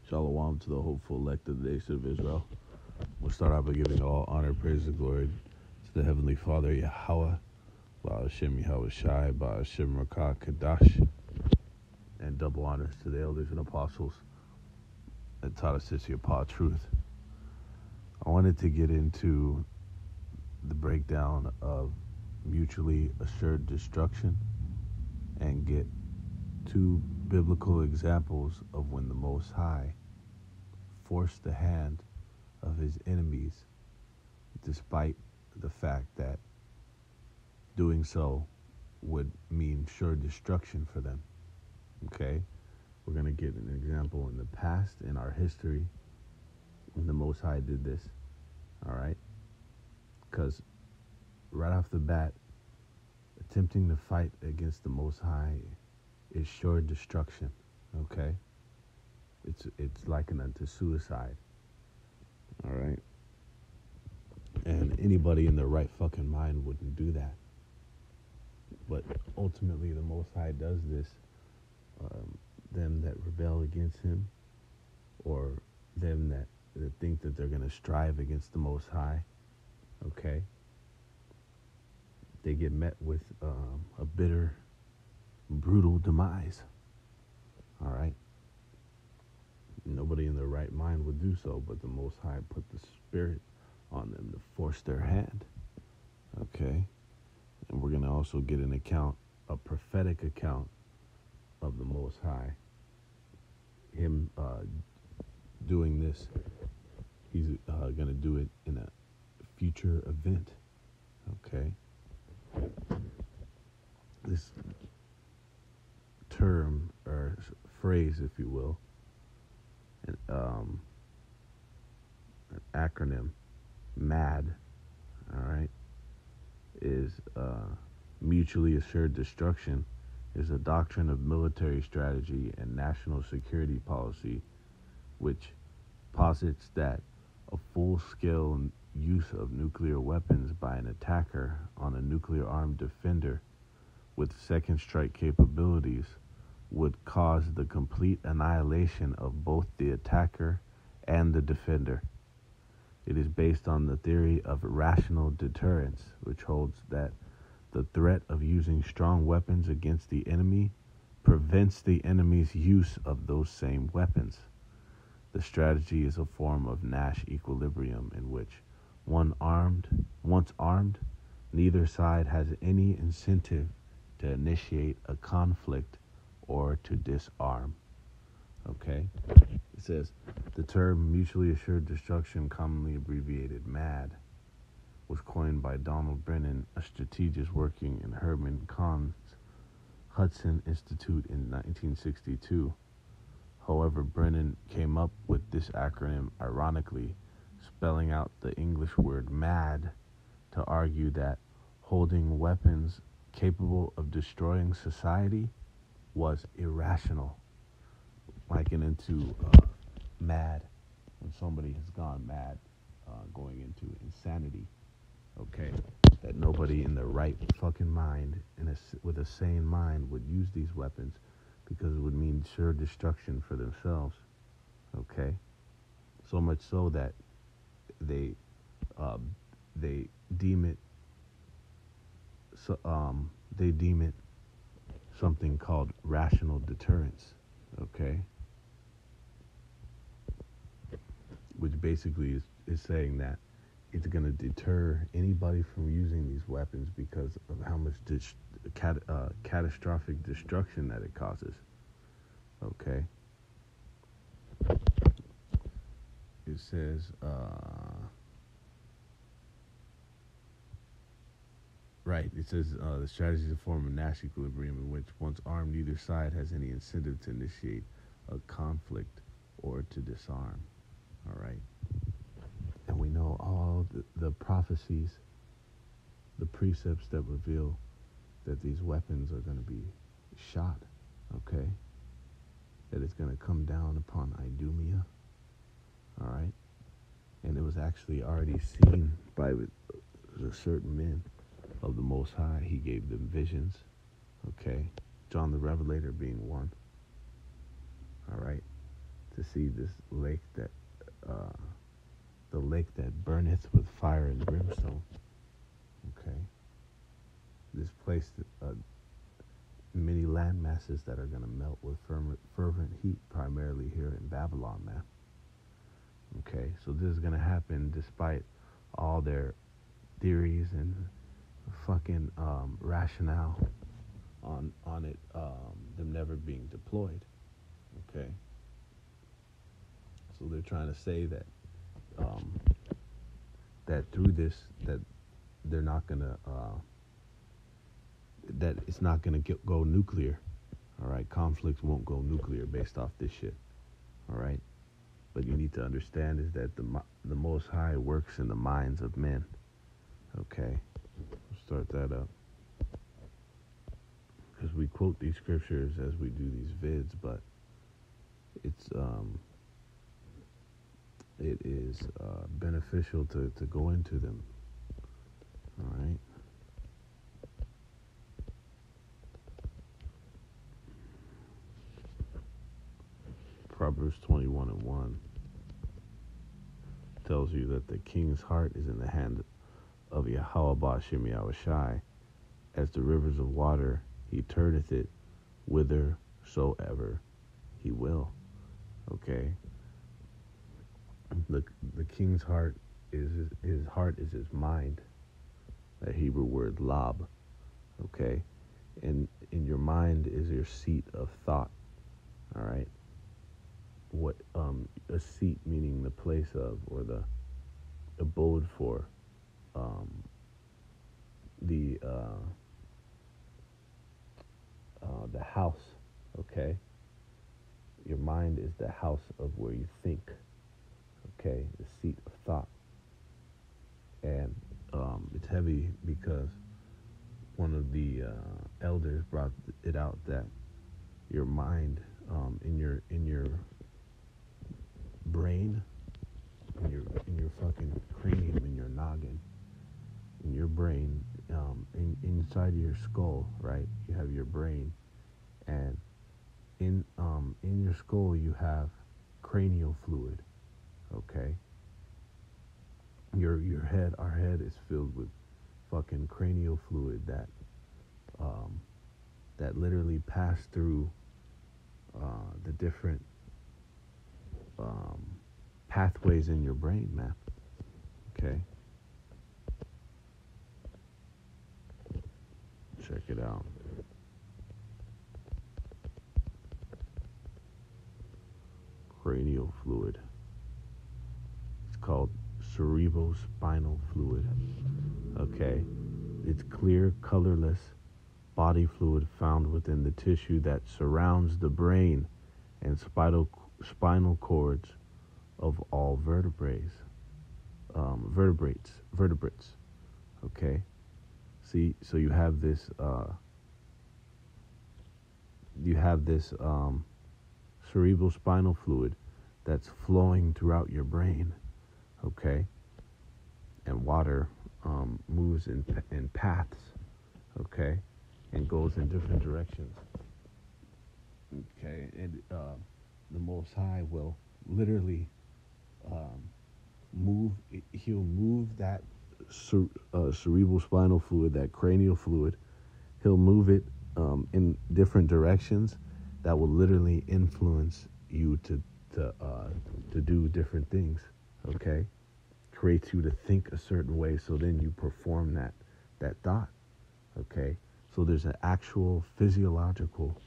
Shalom to the hopeful elect of the nation of Israel. We'll start out by giving all honor, praise, and glory to the Heavenly Father, Yahweh, Ba'ashem Yahweh Shai, Ba'ashem Rakah Kadash, and double honors to the elders and apostles that taught us this Yahweh truth. I wanted to get into the breakdown of mutually assured destruction and get two biblical examples of when the Most High forced the hand of his enemies, despite the fact that doing so would mean sure destruction for them. Okay? We're going to get an example in the past, in our history, when the Most High did this. All right? Because right off the bat, attempting to fight against the Most High is sure destruction. Okay? It's likened unto suicide. All right? And anybody in their right fucking mind wouldn't do that. But ultimately, the Most High does this. Them that rebel against him, or them that think that they're going to strive against the Most High, okay, they get met with a bitter, brutal demise. All right? Nobody in their right mind would do so, but the Most High put the Spirit on them to force their hand. Okay? And we're going to also get an account, a prophetic account of the Most High. Him doing this, he's going to do it in a future event. Okay? This term, or phrase, if you will, an acronym, MAD, all right, is mutually assured destruction, is a doctrine of military strategy and national security policy which posits that a full-scale use of nuclear weapons by an attacker on a nuclear-armed defender with second strike capabilities would cause the complete annihilation of both the attacker and the defender. It is based on the theory of rational deterrence, which holds that the threat of using strong weapons against the enemy prevents the enemy's use of those same weapons. The strategy is a form of Nash equilibrium in which once armed, neither side has any incentive to initiate a conflict or to disarm. Okay? It says, the term mutually assured destruction, commonly abbreviated MAD, was coined by Donald Brennan, a strategist working in Herman Kahn's Hudson Institute in 1962. However, Brennan came up with this acronym ironically, spelling out the English word mad to argue that holding weapons capable of destroying society was irrational, likened into mad, when somebody has gone mad, going into insanity. Okay, that nobody in their right fucking mind, with a sane mind, would use these weapons because it would mean sure destruction for themselves. Okay, so much so that they deem it something called rational deterrence. Okay, which basically is saying that it's going to deter anybody from using these weapons because of how much catastrophic destruction that it causes. Okay? It says, the strategy is a form of Nash equilibrium in which, once armed, neither side has any incentive to initiate a conflict or to disarm. All right? And we know all the prophecies, the precepts that reveal that these weapons are going to be shot, okay? That it's going to come down upon Idumea, all right? And it was actually already seen by the certain men of the Most High. He gave them visions, okay? John the Revelator being one, all right? To see this lake that, uh, the lake that burneth with fire and brimstone. Okay, this place, many land masses that are going to melt with fervent heat, primarily here in Babylon, man. Okay, so this is going to happen despite all their theories and fucking rationale on it, them never being deployed. Okay, so they're trying to say that that through this, that they're not gonna that it's not gonna go nuclear. All right, conflicts won't go nuclear based off this shit. All right, but you need to understand is that the Most High works in the minds of men. Okay, we'll start that up because we quote these scriptures as we do these vids, but it is beneficial to go into them. All right. Proverbs 21:1 tells you that the king's heart is in the hand of Yahweh Ba'ashem Yahushai. As the rivers of water, he turneth it whithersoever he will. Okay. The king's heart is his heart is his mind. That Hebrew word lab. Okay. And in your mind is your seat of thought. All right. What a seat meaning the place of or the abode for, the house. Okay, your mind is the house of where you think. Okay, the seat of thought, and it's heavy because one of the elders brought it out that your mind, in your brain, in your fucking cranium, in your noggin, in your brain, inside your skull, right? You have your brain, and in your skull you have cranial fluid. Okay. Our head is filled with fucking cranial fluid that literally pass through the different pathways in your brain, man. Okay. Check it out. Cranial fluid. It's called cerebrospinal fluid. Okay. It's clear, colorless body fluid found within the tissue that surrounds the brain and spinal cords of all vertebrates. Okay. See, so you have this cerebrospinal fluid that's flowing throughout your brain. Okay. And water moves in paths. Okay. And goes in different directions. Okay. And the Most High will literally he'll move that cerebrospinal fluid, that cranial fluid. He'll move it in different directions that will literally influence you to do different things. Okay, creates you to think a certain way, so then you perform that thought. Okay, so there's an actual physiological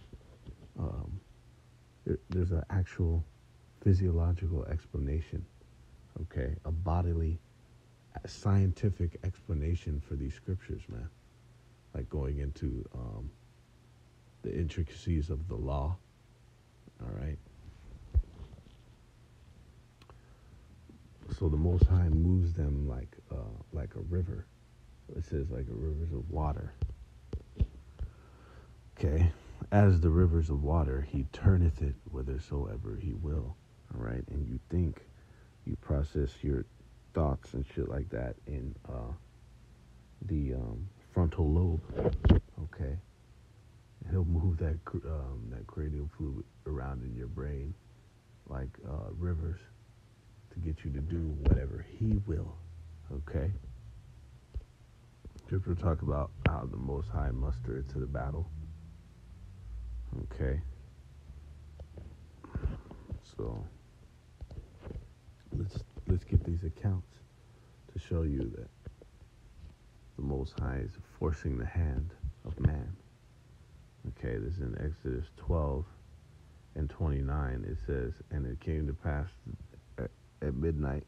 explanation. Okay, a scientific explanation for these scriptures, man. Like going into the intricacies of the law. All right. So the Most High moves them like a river. It says like a rivers of water. Okay. As the rivers of water, he turneth it whithersoever he will. All right. And you process your thoughts and shit like that in the frontal lobe. Okay. He'll move that cranial fluid around in your brain like rivers to get you to do whatever he will. Okay? Scripture talk about how the Most High mustered to the battle. Okay? So let's get these accounts to show you that the Most High is forcing the hand of man. Okay, this is in Exodus 12 and 29. It says, and it came to pass at midnight,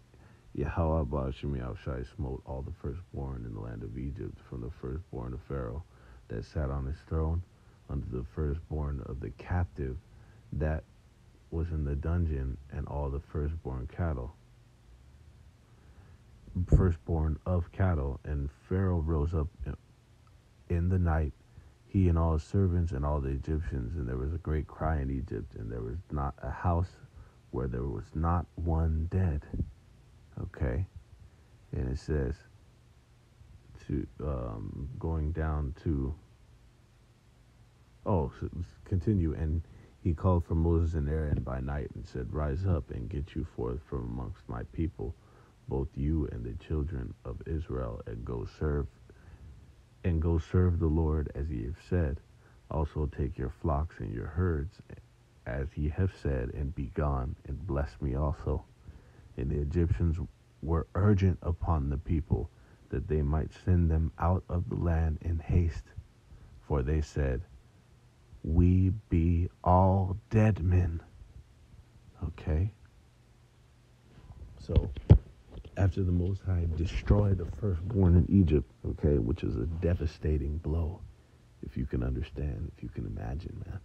Yahweh Ba'ashim Yahushai smote all the firstborn in the land of Egypt, from the firstborn of Pharaoh that sat on his throne, unto the firstborn of the captive that was in the dungeon, and all the firstborn of cattle. And Pharaoh rose up in the night, he and all his servants and all the Egyptians, and there was a great cry in Egypt, and there was not a house where there was not one dead. Okay, and it says to going down to continue, and he called for Moses and Aaron by night and said, rise up and get you forth from amongst my people, both you and the children of Israel, and go serve the Lord as ye have said. Also take your flocks and your herds as ye have said, and be gone, and bless me also. And the Egyptians were urgent upon the people that they might send them out of the land in haste. For they said, we be all dead men. Okay? So, after the Most High destroyed the firstborn in Egypt, okay, which is a devastating blow, if you can understand, if you can imagine, man.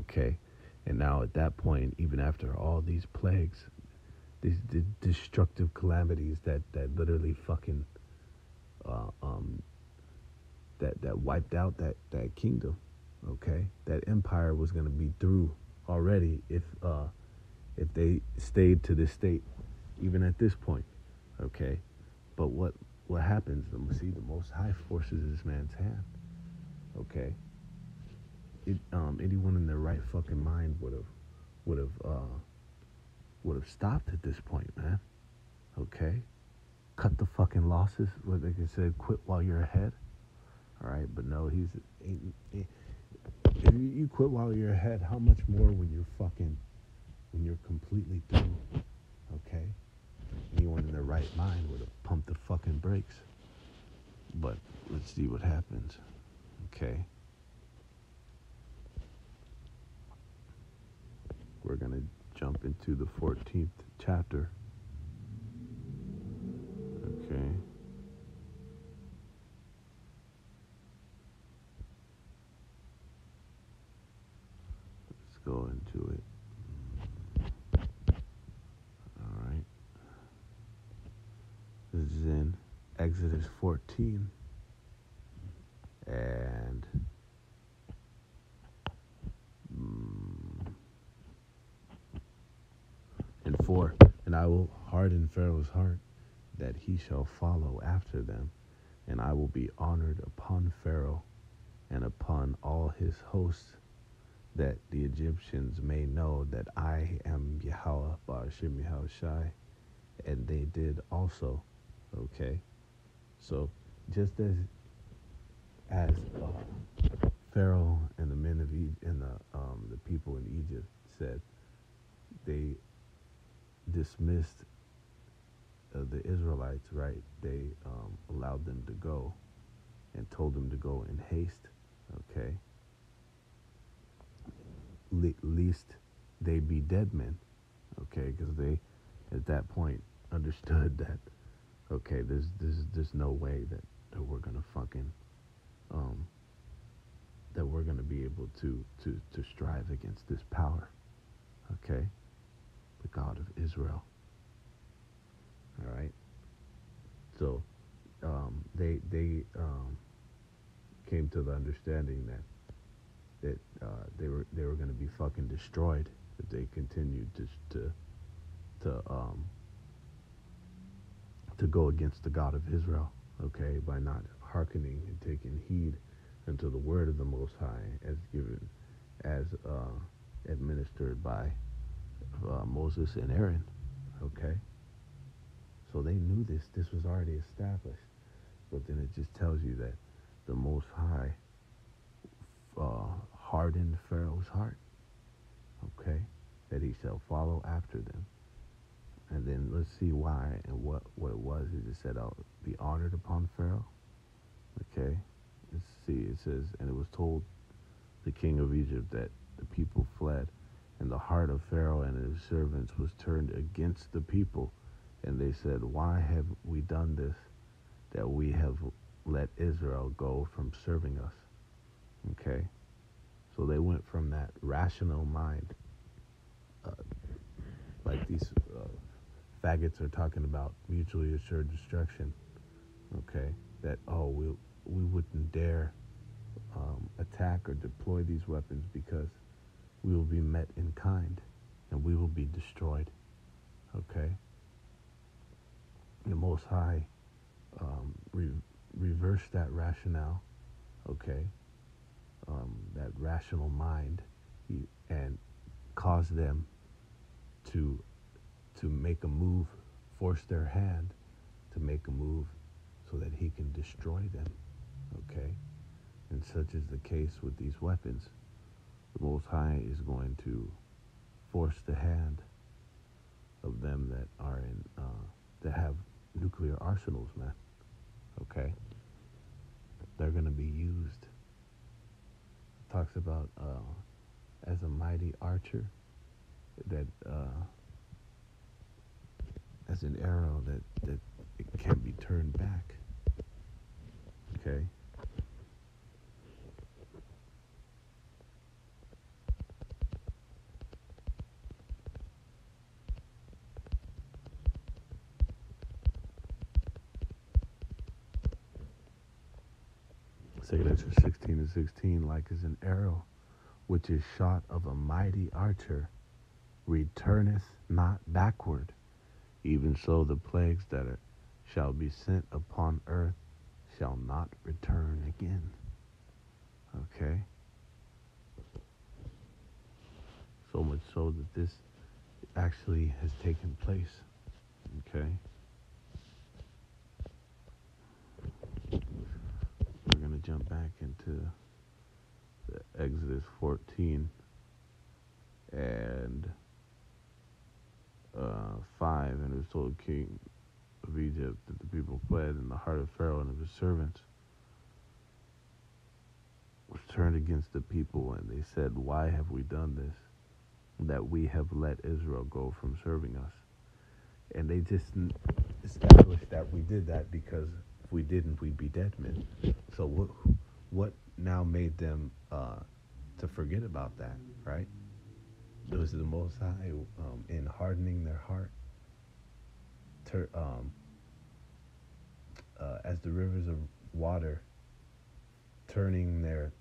Okay? And now at that point, even after all these plagues, these destructive calamities that literally fucking that wiped out that kingdom, okay? That empire was going to be through already if they stayed to this state, even at this point, okay? But what happens? See, the Most High forces this man's hand, okay? Anyone in their right fucking mind would have stopped at this point, man. Okay, cut the fucking losses. What they can say, quit while you're ahead. All right, but no, if you quit while you're ahead, how much more when you're completely through? Okay, anyone in their right mind would have pumped the fucking brakes. But let's see what happens. Okay. We're going to jump into the 14th chapter. Okay. Let's go into it. All right. This is in Exodus 14. And and 4, and I will harden Pharaoh's heart, that he shall follow after them, and I will be honored upon Pharaoh and upon all his hosts, that the Egyptians may know that I am Yahweh Ba'ashim Yahushai. And they did also. Okay, so just as Pharaoh and the men of Egypt and the people in Egypt said, they dismissed the Israelites, right? They allowed them to go and told them to go in haste, okay? Least they be dead men, okay? Because they, at that point, understood that, okay, there's no way that we're gonna fucking that we're gonna be able to strive against this power, okay? The God of Israel. All right. So they came to the understanding that they were going to be fucking destroyed if they continued to go against the God of Israel. Okay, by not hearkening and taking heed unto the word of the Most High, as administered by Moses Moses and Aaron. Okay, so they knew this. This was already established. But then it just tells you that the Most High hardened Pharaoh's heart. Okay, that he shall follow after them. And then let's see why and what it was. It just said, "I'll be honored upon Pharaoh." Okay, let's see. It says, and it was told the king of Egypt that the people fled, and the heart of Pharaoh and his servants was turned against the people, and they said, "Why have we done this, that we have let Israel go from serving us?" Okay, so they went from that rational mind, uh, like these faggots are talking about mutually assured destruction. Okay, that we wouldn't dare attack or deploy these weapons because we will be met in kind and we will be destroyed. Okay, the Most High reversed that rationale. Okay, that rational mind, and caused them to make a move, force their hand to make a move so that he can destroy them. Okay? And such is the case with these weapons. The Most High is going to force the hand of them that are that have nuclear arsenals, man. Okay? They're going to be used. It talks about as a mighty archer, that as an arrow that it can be turned back. Okay? Second Ezra 16:16, like as an arrow which is shot of a mighty archer, returneth not backward, even so the plagues that shall be sent upon earth shall not return again. Okay? So much so that this actually has taken place. Okay? We're going to jump back into the Exodus 14 and 5. And it was told the king of Egypt that the people fled, and the heart of Pharaoh and of his servants was turned against the people, and they said, "Why have we done this, that we have let Israel go from serving us?" And they just established that we did that because if we didn't, we'd be dead men. So what now made them to forget about that, right? It was the Most High in hardening their heart, as the rivers of water, turning their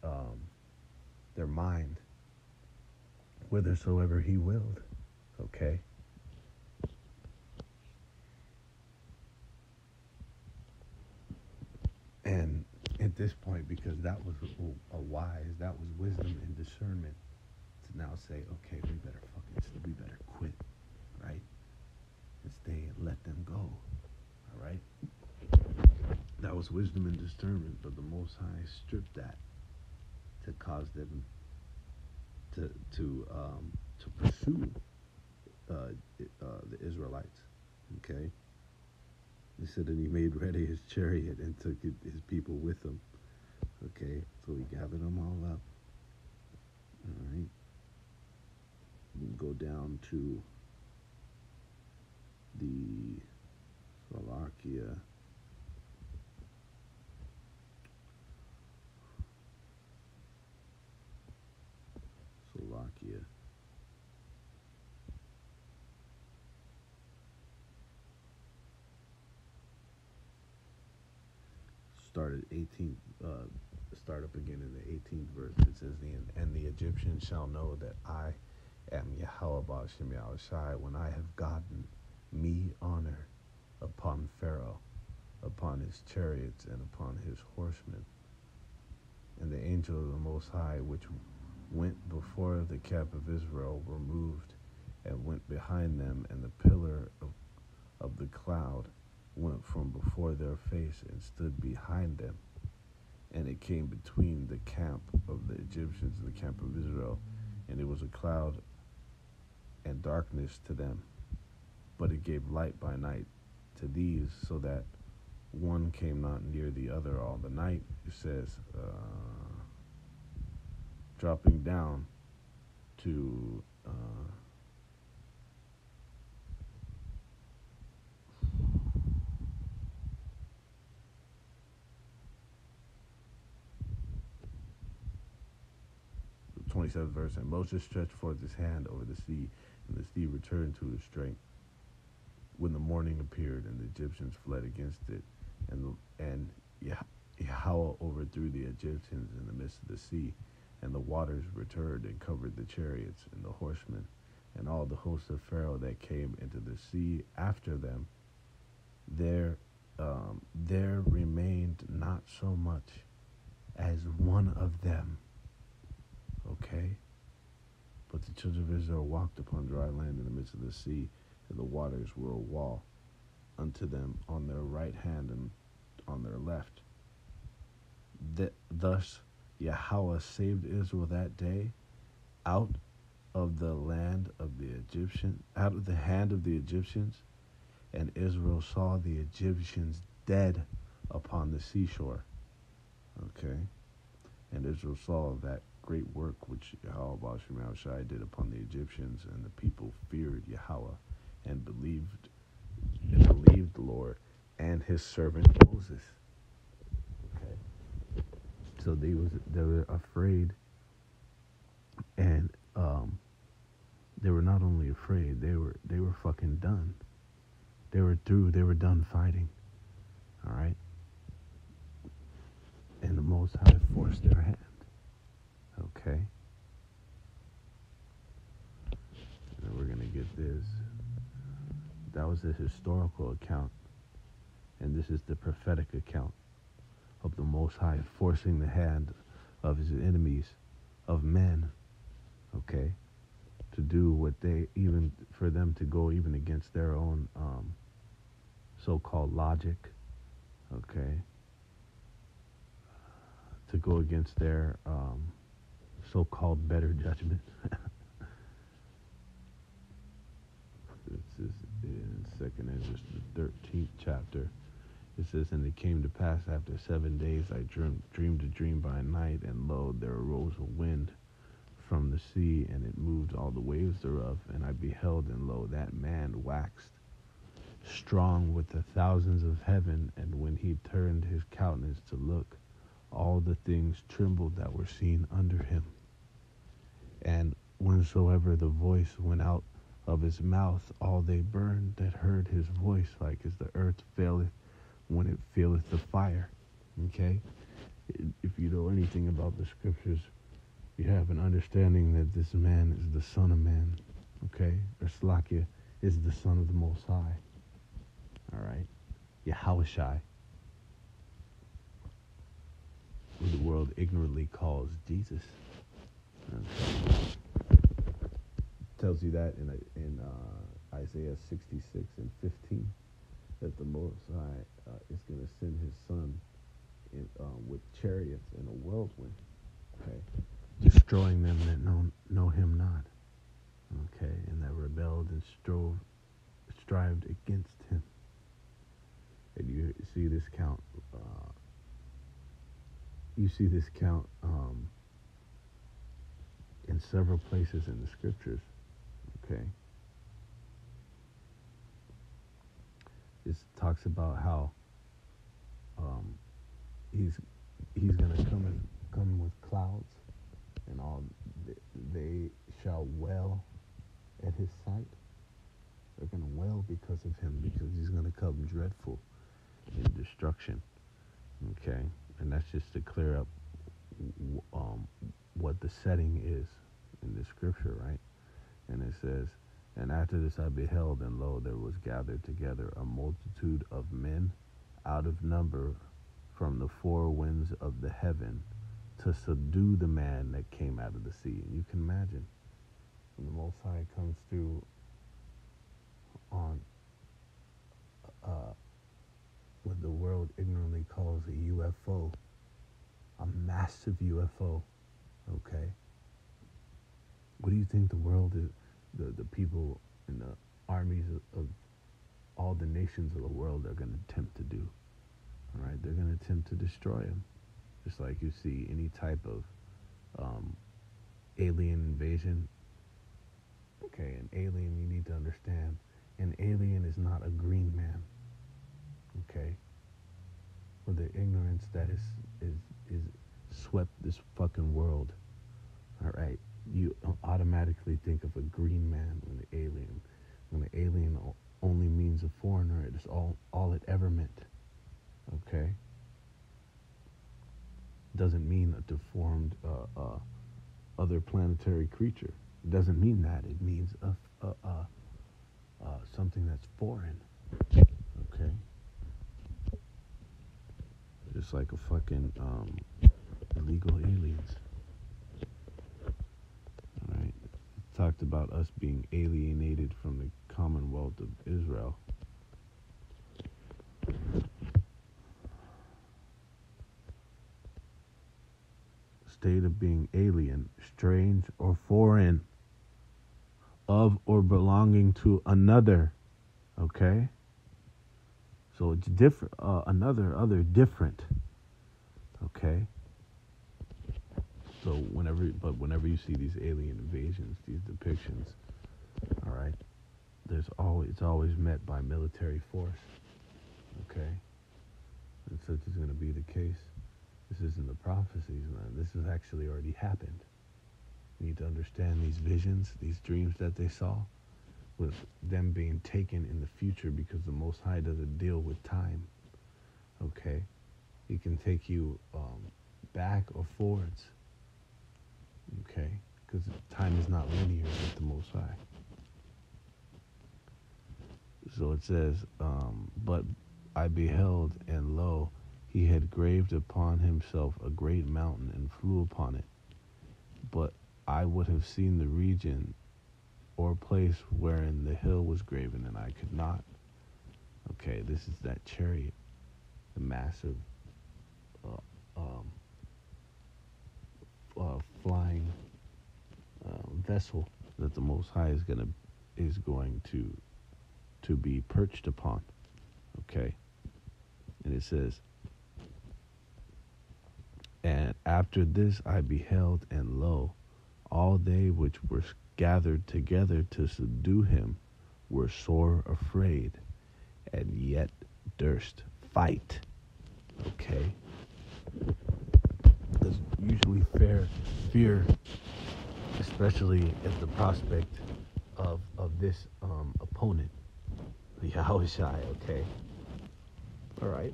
mind whithersoever He willed. Okay. And at this point, because that was that was wisdom and discernment, to now say, okay, we better quit, right? And stay and let them go, all right? That was wisdom and discernment, but the Most High stripped that to cause them to pursue the Israelites. Okay. He said, and he made ready his chariot and took his people with him. Okay, so he gathered them all up. All right. We can go down to the Slovakia. Start up again in the 18th verse. It says, and the Egyptians shall know that I am Yahweh Ba'ashem Yahushai, when I have gotten me honor upon Pharaoh, upon his chariots, and upon his horsemen. And the angel of the Most High, which went before the camp of Israel, were moved, and went behind them, and the pillar of the cloud went from before their face and stood behind them. And it came between the camp of the Egyptians and the camp of Israel, and it was a cloud and darkness to them, but it gave light by night to these, so that one came not near the other all the night. It says, dropping down to 27th verse. And Moses stretched forth his hand over the sea, and the sea returned to its strength when the morning appeared, and the Egyptians fled against it. And Yahweh overthrew the Egyptians in the midst of the sea, and the waters returned and covered the chariots and the horsemen, and all the hosts of Pharaoh that came into the sea after them. There remained not so much as one of them. Okay? But the children of Israel walked upon dry land in the midst of the sea, and the waters were a wall unto them on their right hand and on their left. Thus Yahweh saved Israel that day out of the land of the Egyptians, out of the hand of the Egyptians, and Israel saw the Egyptians dead upon the seashore. Okay? And Israel saw that great work which Yahweh did upon the Egyptians, and the people feared Yahweh and believed the Lord and his servant Moses. Okay. So they were afraid, and they were not only afraid, they were fucking done. They were through, they were done fighting. All right? And the Most High forced their hand. Okay? And then we're going to get this. That was the historical account. And this is the prophetic account of the Most High forcing the hand of his enemies, of men, okay, to do what they, even for them to go even against their own so-called logic, okay, to go against their so-called better judgment. This is in 2nd Ezra, the 13th chapter. It says, and it came to pass after 7 days I dreamed a dream by night, and lo, there arose a wind from the sea, and it moved all the waves thereof. And I beheld, and lo, that man waxed strong with the thousands of heaven. And when he turned his countenance to look, all the things trembled that were seen under him. And whensoever the voice went out of his mouth, all they burned that heard his voice, like as the earth faileth when it feeleth the fire. Okay? If you know anything about the scriptures, you have an understanding that this man is the Son of Man. Okay? Or Slakia is the Son of the Most High. Alright? Yahushai, who the world ignorantly calls Jesus. Okay. Tells you that in Isaiah 66 and 15, that the Most High is going to send his Son with chariots and a whirlwind, okay, destroying them that know him not, okay, and that rebelled and strived against him. And you see this count. In several places in the scriptures. Okay. It talks about how he's gonna come with clouds, and all they shall wail at his sight. They're gonna wail because of him, because he's gonna come dreadful in destruction. Okay, and that's just to clear up what the setting is in the scripture, right? And it says, and after this I beheld, and lo, there was gathered together a multitude of men out of number from the four winds of the heaven to subdue the man that came out of the sea. And you can imagine when the Most High comes through on uh, what the world ignorantly calls a UFO, a massive UFO, okay? What do you think the world is, the people in the armies of all the nations of the world are going to attempt to do? All right, they're going to attempt to destroy him. Just like you see any type of alien invasion. Okay, an alien, you need to understand, an alien is not a green man. Okay, for the ignorance that is swept this fucking world. All right, you automatically think of a green man when the alien. When the alien only means a foreigner, it's all it ever meant. Okay, doesn't mean a deformed other planetary creature. It doesn't mean that. It means something that's foreign. Okay, just like a fucking illegal aliens. All right, it talked about us being alienated from the Commonwealth of Israel. State of being alien, strange, or foreign, of or belonging to another. Okay, so it's different. Other, different. Okay. So whenever you see these alien invasions, these depictions, all right, it's always met by military force. Okay, and such is going to be the case. This isn't the prophecies, man. This has actually already happened. You need to understand these visions, these dreams that they saw, with them being taken in the future, because the Most High doesn't deal with time. Okay, He can take you back or forwards. Okay, because time is not linear with the Most High. So it says, but I beheld, and lo, he had graved upon himself a great mountain and flew upon it. But I would have seen the region or place wherein the hill was graven, and I could not. Okay, this is that chariot, the massive flying vessel that the Most High is going to be perched upon. Okay, and it says, and after this I beheld, and lo, all they which were gathered together to subdue him were sore afraid, and yet durst fight. Okay, because usually fear, especially at the prospect of this opponent, the Yahushai. Okay, all right,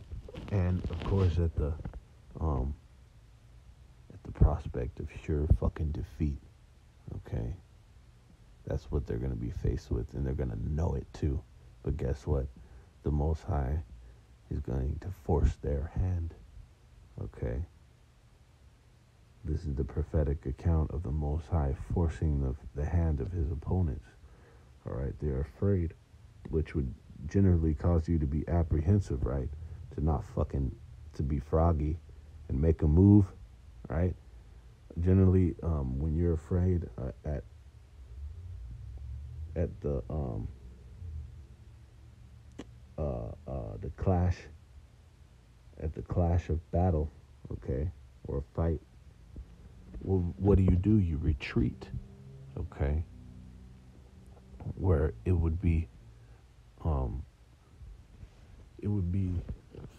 and of course at the prospect of sure fucking defeat. Okay, that's what they're going to be faced with, and they're going to know it too. But guess what? The Most High is going to force their hand. Okay, this is the prophetic account of the Most High forcing the hand of his opponents. All right, they're afraid, which would generally cause you to be apprehensive, right? To be froggy and make a move, right? Generally, when you're afraid at the clash of battle, okay, or a fight, well, what do? You retreat, okay, where it would be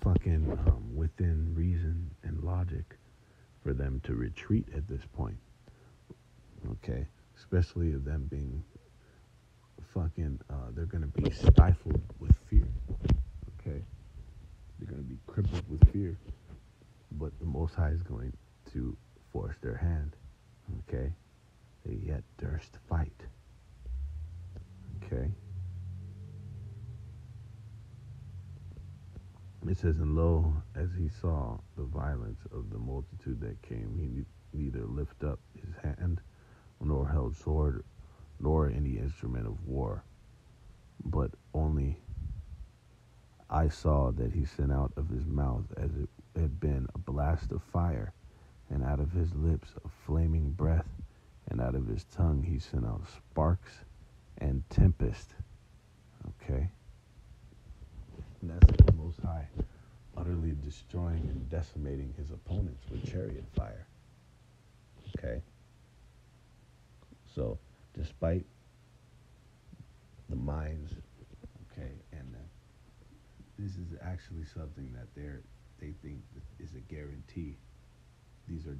fucking within reason and logic for them to retreat at this point. Okay, especially of them being fucking they're gonna be stifled with fear. Okay, they're gonna be crippled with fear, but the Most High is going to force their hand. Okay, they yet durst fight. Okay, it says, and lo, as he saw the violence of the multitude that came, he neither lift up his hand nor held sword nor any instrument of war, but only I saw that he sent out of his mouth as it had been a blast of fire, and out of his lips a flaming breath, and out of his tongue he sent out sparks and tempest. Okay? And that's the Most High utterly destroying and decimating his opponents with chariot fire. Okay? So, despite the minds, okay, and this is actually something that they think that is a guarantee. These are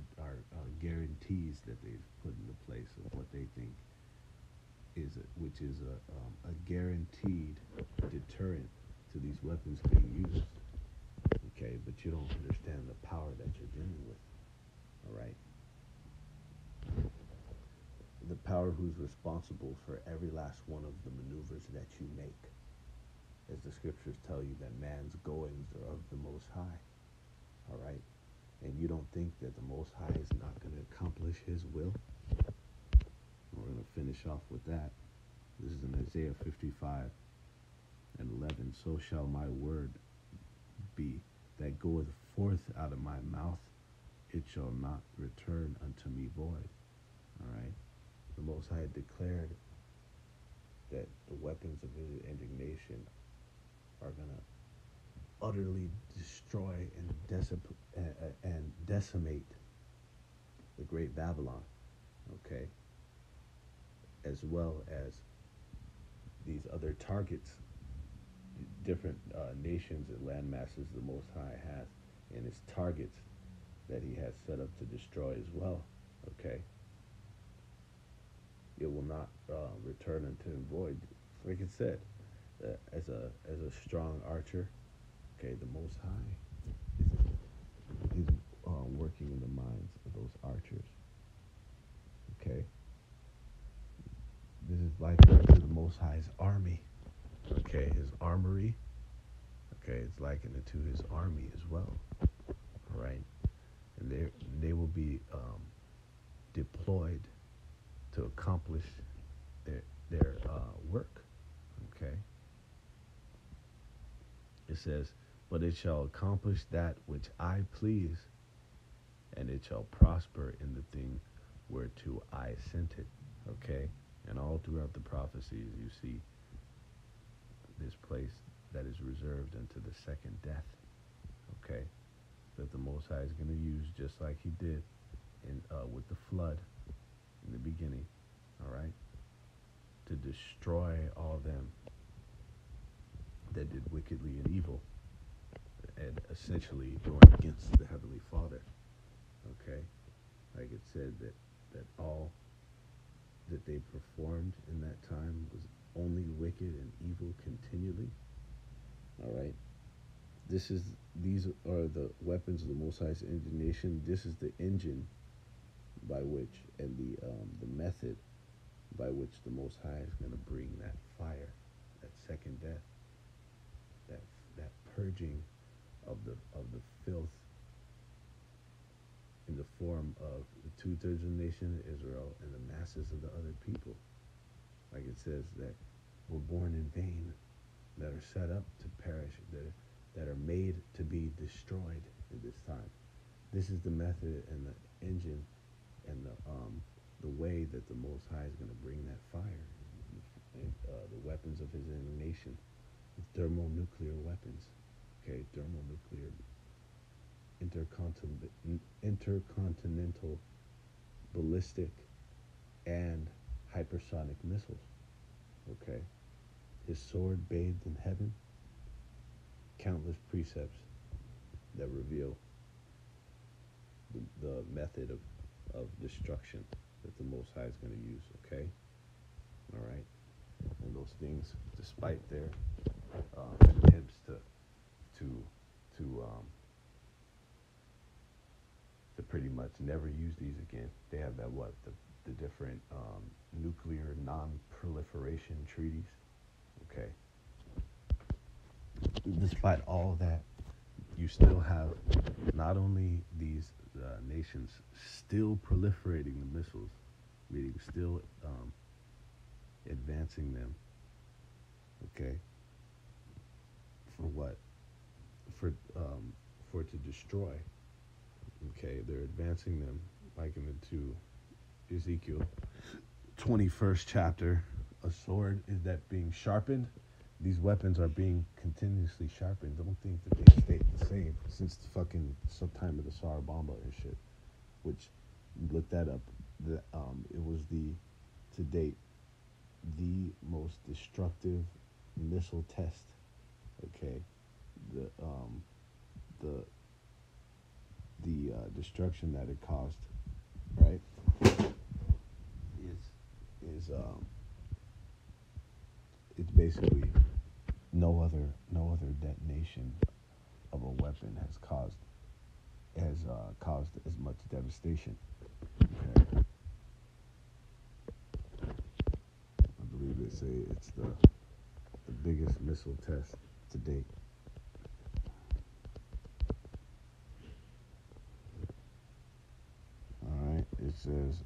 guarantees that they've put into place of what they think which is a guaranteed deterrent to these weapons being used. Okay, but you don't understand the power that you're dealing with. All right, the power who's responsible for every last one of the maneuvers that you make, as the scriptures tell you that man's goings are of the Most High. All right, and you don't think that the Most High is not going to accomplish His will. We're going to finish off with that. This is in Isaiah 55 and 11. So shall my word be that goeth forth out of my mouth. It shall not return unto me void. All right. The Most High declared that the weapons of his indignation are going to utterly destroy and decimate the great Babylon. Okay. As well as these other targets, different nations and land masses the Most High has, and its targets that he has set up to destroy as well. Okay, it will not return unto him void. Like it said, as a strong archer, okay, the Most High is working in the minds of those archers. Okay. This is like to the Most High's army, okay, his armory, okay, it's likened it to his army as well, all right, and they will be deployed to accomplish their work, okay. It says, but it shall accomplish that which I please, and it shall prosper in the thing whereto I sent it, okay. And all throughout the prophecies, you see this place that is reserved unto the second death, okay? That the Most High is going to use just like he did with the flood in the beginning, all right? To destroy all them that did wickedly and evil and essentially going against the Heavenly Father, okay? Like it said that all that they performed in that time was only wicked and evil continually. All right. These are the weapons of the Most High's indignation. This is the engine by which, and the method by which the Most High is going to bring that fire, that second death, that purging of the filth in the form of the 2/3 of the nation of Israel and the masses of the other people. Like it says that were born in vain, that are set up to perish, that are made to be destroyed at this time. This is the method and the engine and the way that the Most High is going to bring that fire. And, the weapons of his indignation, thermonuclear weapons, okay, thermonuclear intercontinental ballistic and hypersonic missiles, okay. His sword bathed in heaven, countless precepts that reveal the method of destruction that the Most High is going to use, okay? All right? And those things, despite their attempts to pretty much never use these again. They have that the different nuclear non-proliferation treaties. Okay. Despite all that, you still have not only these nations still proliferating the missiles, meaning still advancing them. Okay, for what? For for it to destroy. Okay, they're advancing them, likened it to Ezekiel 21st chapter. A sword is that being sharpened. These weapons are being continuously sharpened. Don't think that they stayed the same since the fucking sometime of the Tsar Bomba and shit. Which, look that up. It was to date, the most destructive missile test. Okay, the the destruction that it caused, right? Is it's basically no other detonation of a weapon has caused as much devastation. Okay, I believe they say it's the biggest missile test to date. All right, it says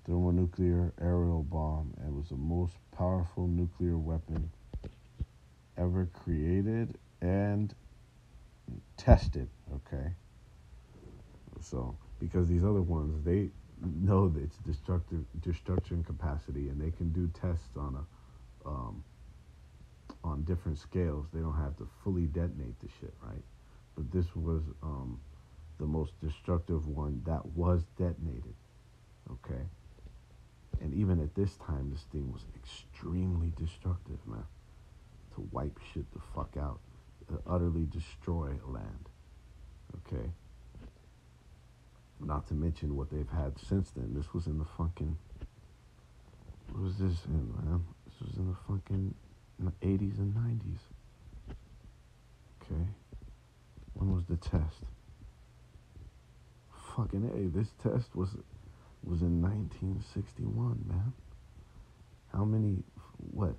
thermonuclear aerial bomb. It was the most powerful nuclear weapon ever created and tested. Okay, so because these other ones, they know that it's destruction capacity, and they can do tests on different scales. They don't have to fully detonate the shit, right? But this was the most destructive one that was detonated. Okay, and even at this time, this thing was extremely destructive, man. To wipe shit the fuck out, to utterly destroy land. Okay. Not to mention what they've had since then. This was in the fucking. What was this in, man? This was in the fucking 80s and 90s. Okay. When was the test? Fucking A. This test was in 1961, man. How many? What?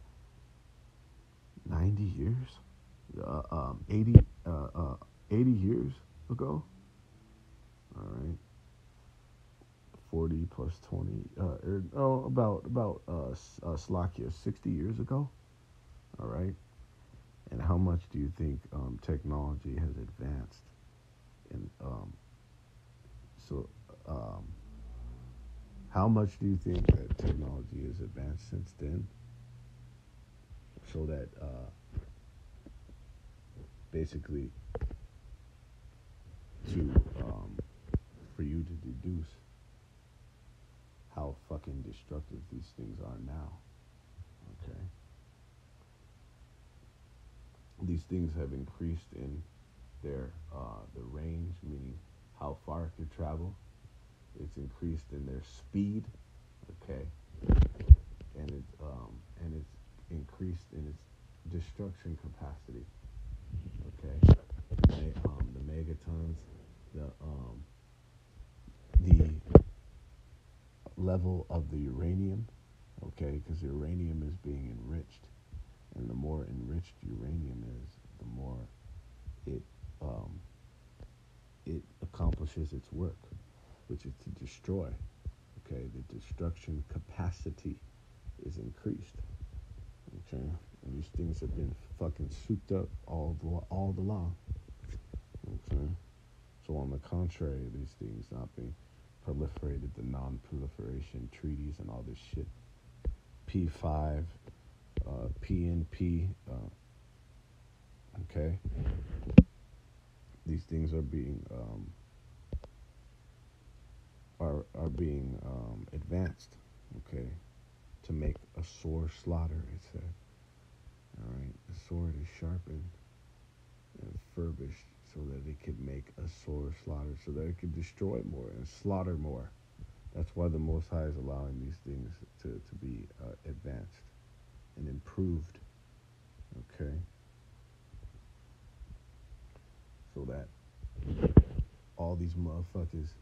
90 years? 80 years ago? All right. 40 plus 20, about Slovakia, 60 years ago. All right. And how much do you think technology has advanced? And so, how much do you think that technology has advanced since then? So that basically to for you to deduce how fucking destructive these things are now. Okay. These things have increased in their the range, meaning how far it could travel. It's increased in their speed. Okay. And it's increased in its destruction capacity. Okay. The megatons, the level of the uranium. Okay, because the uranium is being enriched, and the more enriched uranium is, the more it it accomplishes its work, which is to destroy. Okay, the destruction capacity is increased. Okay, and these things have been fucking souped up all the long. Okay, so on the contrary, these things not being proliferated, the non-proliferation treaties and all this shit, P5, PNP, okay, these things are being advanced, okay, to make a sore slaughter. It said, all right, the sword is sharpened and furbished so that it could make a sore slaughter, so that it could destroy more and slaughter more. That's why the Most High is allowing these things to be advanced and improved, okay, so that all these motherfuckers,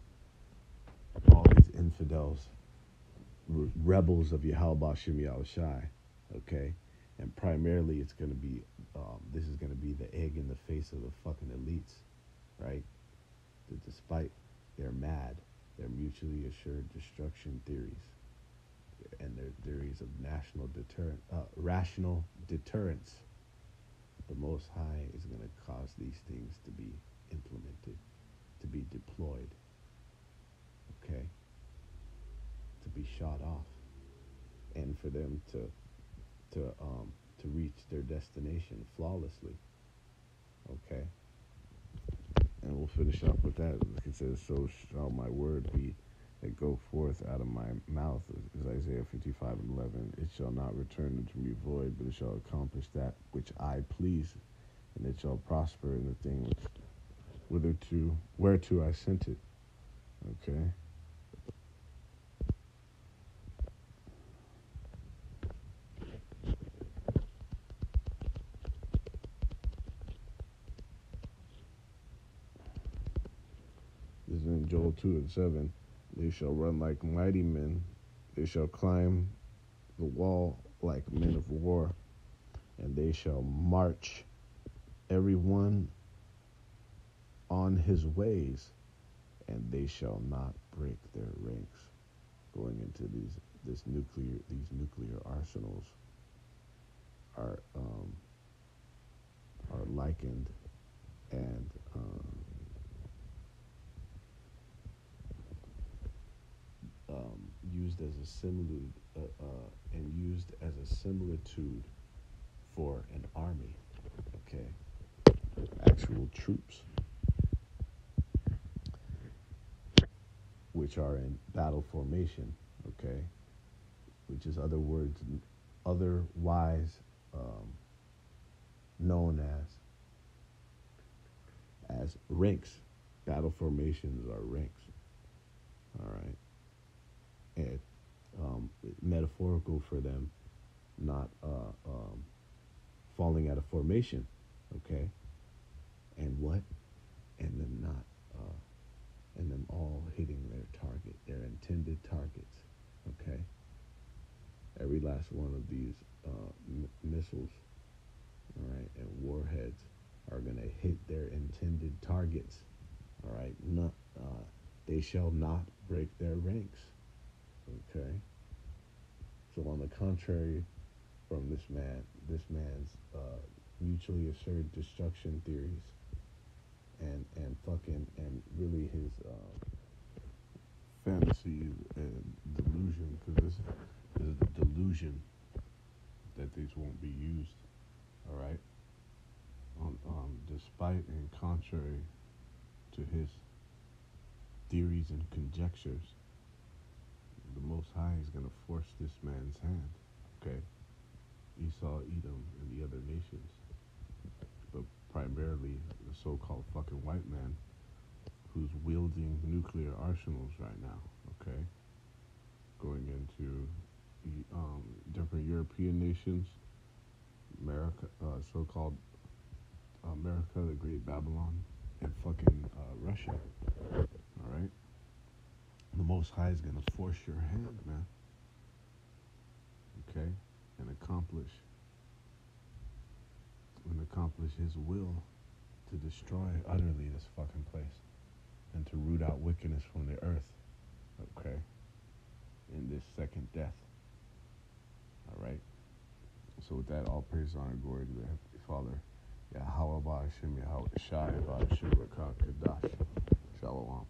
all these infidels, rebels of Yahweh Shem Yahushai, okay, and primarily it's going to be, this is going to be the egg in the face of the fucking elites, right? That despite they're mutually assured destruction theories, and their theories of rational deterrence, the Most High is going to cause these things to be implemented, to be deployed, okay, to be shot off, and for them to reach their destination flawlessly, okay. And we'll finish up with that. Like it says, "So shall my word be that go forth out of my mouth," is Isaiah 55:11. "It shall not return unto me void, but it shall accomplish that which I please, and it shall prosper in the thing whereto I sent it." Okay. This is in Joel 2:7. "They shall run like mighty men. They shall climb the wall like men of war, and they shall march every one on his ways, and they shall not break their ranks." Going into these nuclear arsenals are likened and used as a similitude for an army. Okay, actual troops, which are in battle formation. Okay, which is otherwise known as ranks. Battle formations are ranks. All right, and metaphorical for them not falling out of formation. Okay, and what? And them not, and them all hitting their target, their intended targets. Okay, every last one of these missiles, all right, and warheads are gonna hit their intended targets. All right, not they shall not break their ranks. Okay, so on the contrary, from this man's mutually assured destruction theories, and really his fantasies and delusion, because this is the delusion that these won't be used. All right, despite and contrary to his theories and conjectures, the Most High is going to force this man's hand. Okay, Esau, Edom, and the other nations, but primarily the so-called fucking white man who's wielding nuclear arsenals right now. Okay, going into different European nations, America, so-called America, the Great Babylon, and fucking Russia. All right, the Most High is gonna force your hand, man. Okay, and accomplish His will to destroy utterly this fucking place and to root out wickedness from the earth. Okay, in this second death. All right. So with that, all praise, honor, glory to the Heavenly Father. Yahweh Ba'Hashem Yahweh Shai Ba'Hashem Rakah Kadash. Shalom.